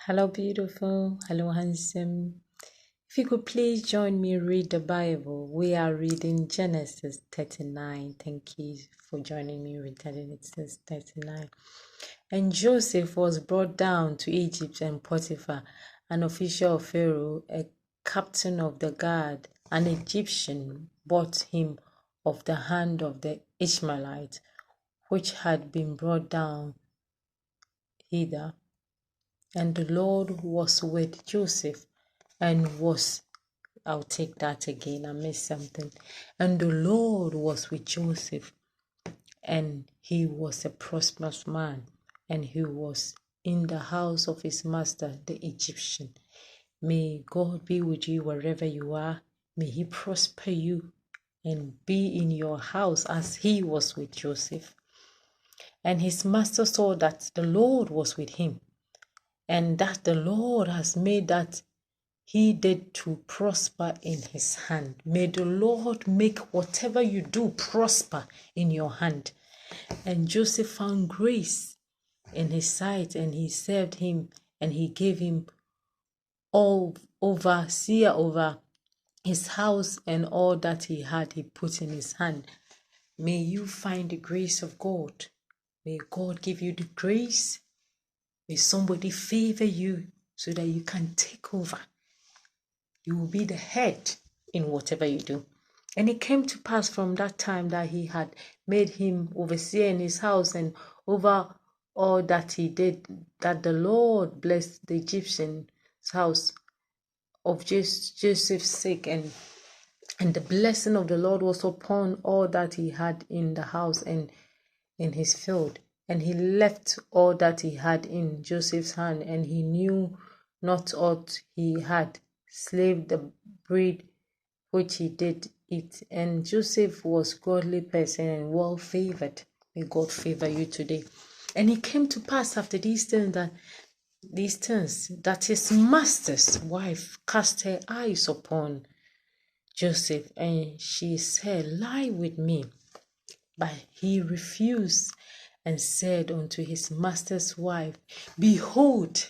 Hello, beautiful. Hello, handsome. If you could please join me read the Bible. We are reading Genesis 39. Thank you for joining me read Genesis 39. And Joseph was brought down to Egypt, and Potiphar, an official of Pharaoh, a captain of the guard, an Egyptian, bought him of the hand of the Ishmaelites, which had been brought down hither. And the Lord was with Joseph and was, I'll take that again, I missed something. And the Lord was with Joseph, and he was a prosperous man, and he was in the house of his master, the Egyptian. May God be with you wherever you are. May he prosper you and be in your house as he was with Joseph. And his master saw that the Lord was with him, and that the Lord has made that he did to prosper in his hand. May the Lord make whatever you do prosper in your hand. And Joseph found grace in his sight, and he served him, and he gave him all overseer over his house, and all that he had he put in his hand. May you find the grace of God. May God give you the grace. May somebody favor you so that you can take over. You will be the head in whatever you do. And it came to pass from that time that he had made him overseer in his house, and over all that he did, that the Lord blessed the Egyptian's house of Joseph's sake, and the blessing of the Lord was upon all that he had in the house and in his field. And he left all that he had in Joseph's hand, and he knew not aught he had, save the bread which he did eat. And Joseph was godly person and well favored. May God favor you today. And it came to pass after these things that his master's wife cast her eyes upon Joseph, and she said, "Lie with me." But he refused and said unto his master's wife, "Behold,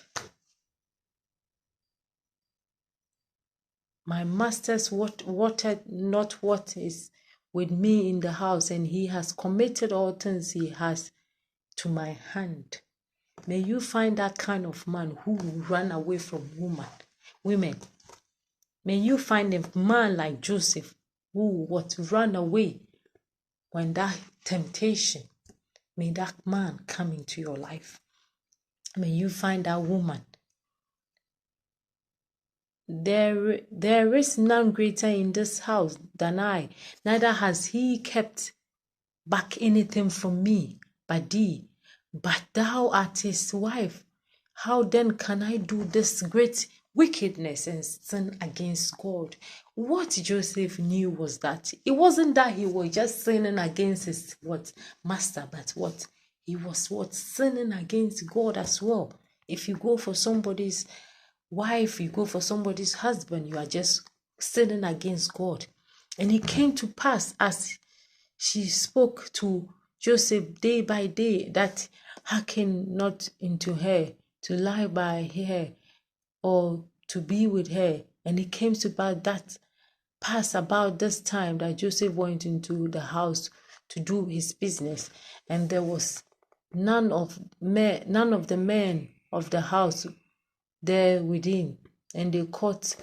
my master's watered not what is with me in the house, and he has committed all things he has to my hand." May you find that kind of man who will run away from women. May you find a man like Joseph who would run away when that temptation. May that man come into your life. May you find that woman. There is none greater in this house than I, neither has he kept back anything from me but thee. But thou art his wife. How then can I do this great wickedness and sin against God? What Joseph knew was that it wasn't that he was just sinning against his master, but he was sinning against God as well. If you go for somebody's wife, you go for somebody's husband, you are just sinning against God. And it came to pass as she spoke to Joseph day by day that hearken not into her, to lie by her, or to be with her. And it came to pass about this time that Joseph went into the house to do his business, and there was none of the men of the house there within, and they caught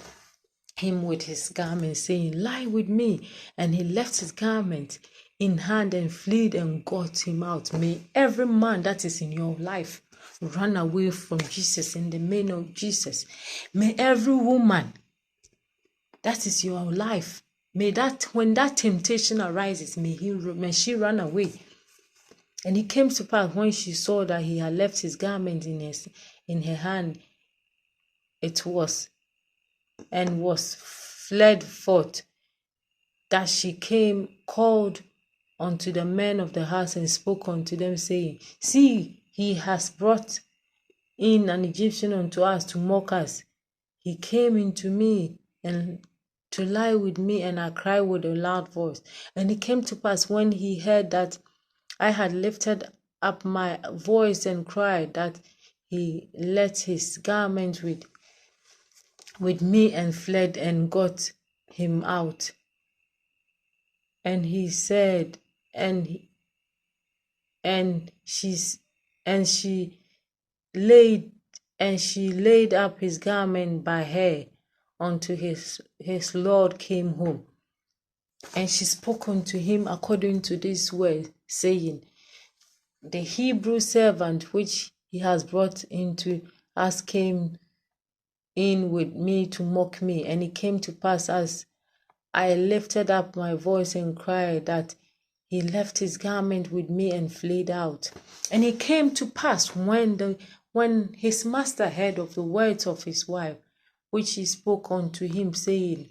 him with his garment, saying, "Lie with me." And he left his garment in hand and fled and got him out. May every man that is in your life run away from Jesus in the name of Jesus. May every woman that is your life, may that when that temptation arises, may she run away. And it came to pass when she saw that he had left his garment in her hand, it was fled forth, that she called unto the men of the house and spoke unto them, saying, "See, he has brought in an Egyptian unto us to mock us. He came into me and to lie with me, and I cried with a loud voice." And it came to pass when he heard that I had lifted up my voice and cried, that he left his garment with me and fled and got him out. And he said, and she laid up his garment by her until his Lord came home. And she spoke unto him according to this word, saying, the Hebrew servant which he has brought into us came in with me to mock me. And it came to pass, as I lifted up my voice and cried, that he left his garment with me and fled out. And it came to pass, when his master heard of the words of his wife, which he spoke unto him, saying,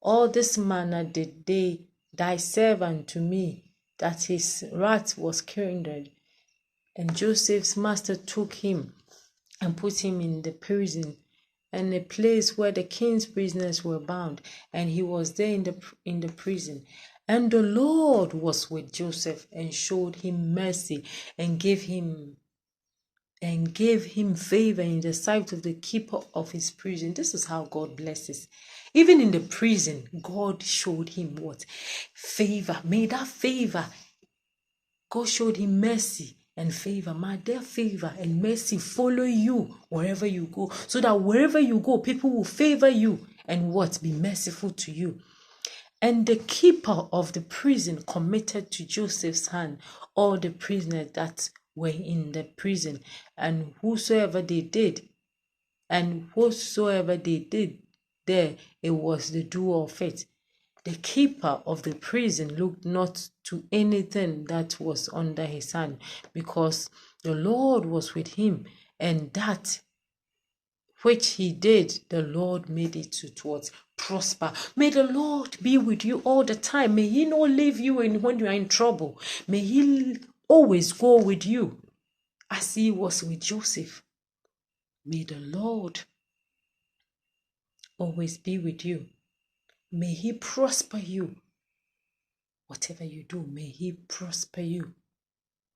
all this manner did they thy servant to me, that his wrath was kindled. And Joseph's master took him and put him in the prison, and a place where the king's prisoners were bound, and he was there in the prison. And the Lord was with Joseph and showed him mercy and gave him favor in the sight of the keeper of his prison. This is how God blesses. Even in the prison, God showed him what? Favor. May that favor, God showed him mercy and favor. May their favor and mercy follow you wherever you go, so that wherever you go, people will favor you and what? Be merciful to you. And the keeper of the prison committed to Joseph's hand all the prisoners that were in the prison, and whatsoever they did there, it was the doer of it. The keeper of the prison looked not to anything that was under his hand, because the Lord was with him, and that which he did, the Lord made it to prosper. May the Lord be with you all the time. May he not leave you when you are in trouble. May he always go with you as he was with Joseph. May the Lord always be with you. May he prosper you. Whatever you do, may he prosper you.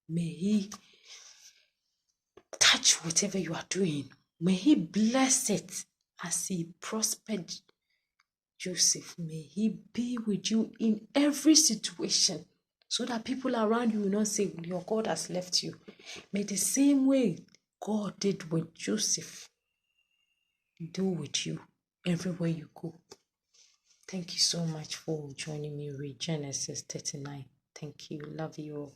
May he touch whatever you are doing. May he bless it as he prospered Joseph. May he be with you in every situation, so that people around you will not say, your God has left you. May the same way God did with Joseph do with you everywhere you go. Thank you so much for joining me. Read Genesis 39. Thank you. Love you all.